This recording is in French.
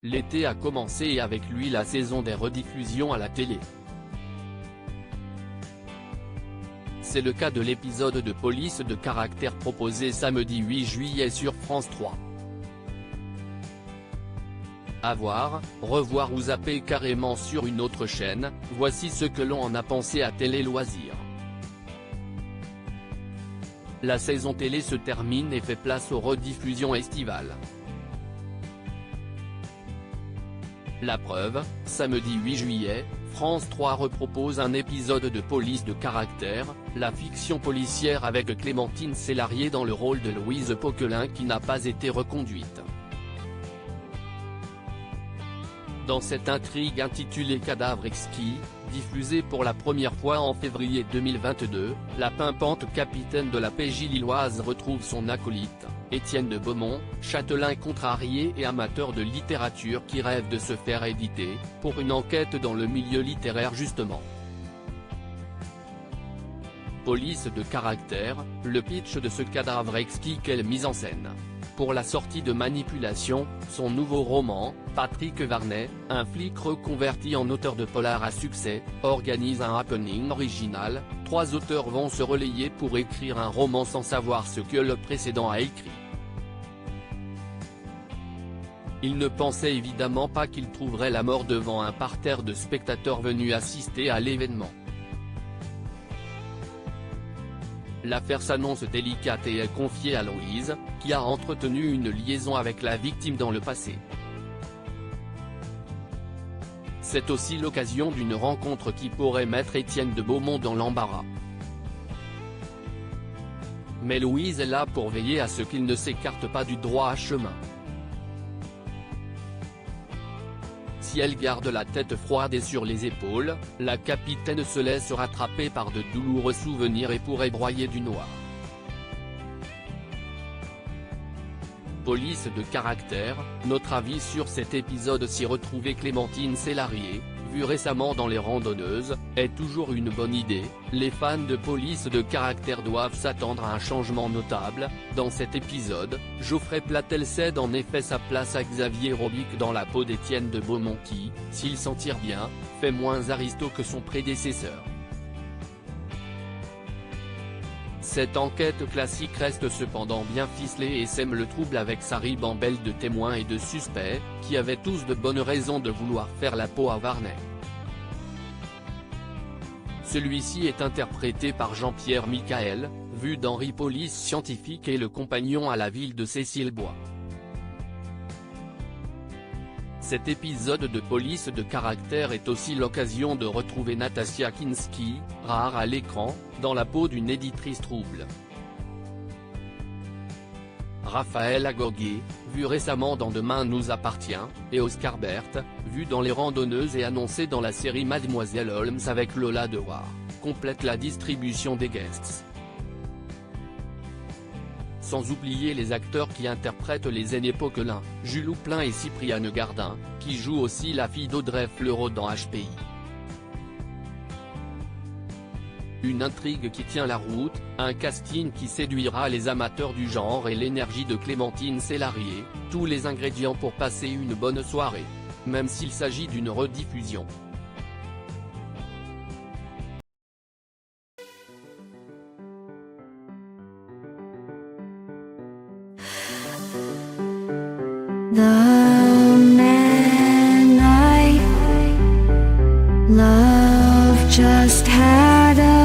L'été a commencé et avec lui la saison des rediffusions à la télé. C'est le cas de l'épisode de Police de caractère proposé samedi 8 juillet sur France 3. À voir, revoir ou zapper carrément sur une autre chaîne, voici ce que l'on en a pensé à Télé Loisirs. La saison télé se termine et fait place aux rediffusions estivales. La preuve, samedi 8 juillet, France 3 repropose un épisode de Police de caractère, la fiction policière avec Clémentine Célarié dans le rôle de Louise Poquelin qui n'a pas été reconduite. Dans cette intrigue intitulée Cadavre exquis, diffusée pour la première fois en février 2022, la pimpante capitaine de la PJ lilloise retrouve son acolyte, Étienne de Beaumont, châtelain contrarié et amateur de littérature qui rêve de se faire éditer, pour une enquête dans le milieu littéraire justement. Police de caractère, le pitch de ce cadavre exquis, quelle mise en scène. Pour la sortie de Manipulation, son nouveau roman, Patrick Varnet, un flic reconverti en auteur de polar à succès, organise un happening original. 3 auteurs vont se relayer pour écrire un roman sans savoir ce que le précédent a écrit. Ils ne pensaient évidemment pas qu'ils trouveraient la mort devant un parterre de spectateurs venus assister à l'événement. L'affaire s'annonce délicate et est confiée à Louise, qui a entretenu une liaison avec la victime dans le passé. C'est aussi l'occasion d'une rencontre qui pourrait mettre Étienne de Beaumont dans l'embarras. Mais Louise est là pour veiller à ce qu'il ne s'écarte pas du droit chemin. Si elle garde la tête froide et sur les épaules, la capitaine se laisse rattraper par de douloureux souvenirs et pourrait broyer du noir. Police de caractère, notre avis sur cet épisode. Si retrouver Clémentine Célarié, vue récemment dans Les Randonneuses, est toujours une bonne idée, les fans de Police de caractère doivent s'attendre à un changement notable. Dans cet épisode, Geoffrey Platel cède en effet sa place à Xavier Robic dans la peau d'Étienne de Beaumont qui, s'il s'en tire bien, fait moins aristo que son prédécesseur. Cette enquête classique reste cependant bien ficelée et sème le trouble avec sa ribambelle de témoins et de suspects, qui avaient tous de bonnes raisons de vouloir faire la peau à Varnet. Celui-ci est interprété par Jean-Pierre Michael, vu dans Police scientifique et le compagnon à la ville de Cécile Bois. Cet épisode de Police de caractère est aussi l'occasion de retrouver Natassia Kinski, rare à l'écran, dans la peau d'une éditrice trouble. Raphaël Agogé, vu récemment dans Demain nous appartient, et Oscar Berthe, vu dans Les Randonneuses et annoncé dans la série Mademoiselle Holmes avec Lola Dewar, complète la distribution des guests. Sans oublier les acteurs qui interprètent les aînés Poquelin, Jules Houplin et Cypriane Gardin, qui jouent aussi la fille d'Audrey Fleurot dans HPI. Une intrigue qui tient la route, un casting qui séduira les amateurs du genre et l'énergie de Clémentine Célarié, tous les ingrédients pour passer une bonne soirée. Même s'il s'agit d'une rediffusion. The man I love just had a